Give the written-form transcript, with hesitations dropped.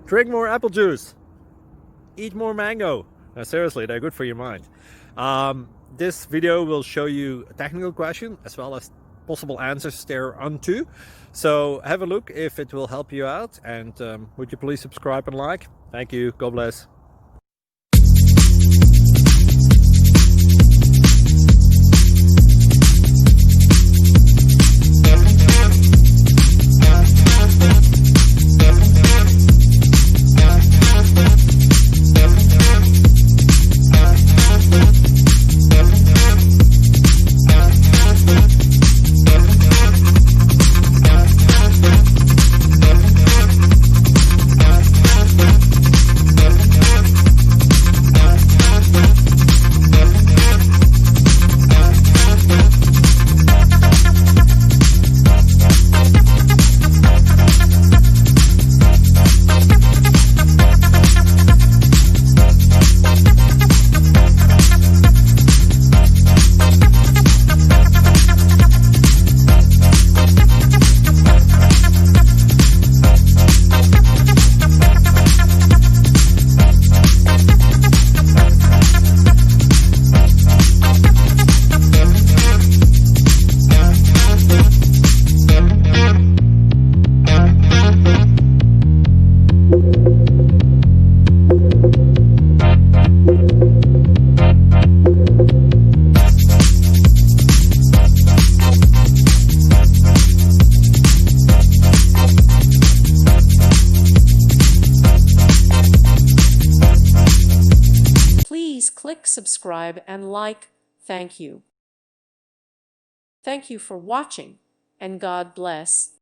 Drink more apple juice. Eat more mango. No, seriously, they're good for your mind. This video will show you a technical question as well as possible answers thereunto. So have a look if it will help you out, and would you please subscribe and like? Thank you. God bless. Please click subscribe and like. Thank you. Thank you for watching, and God bless.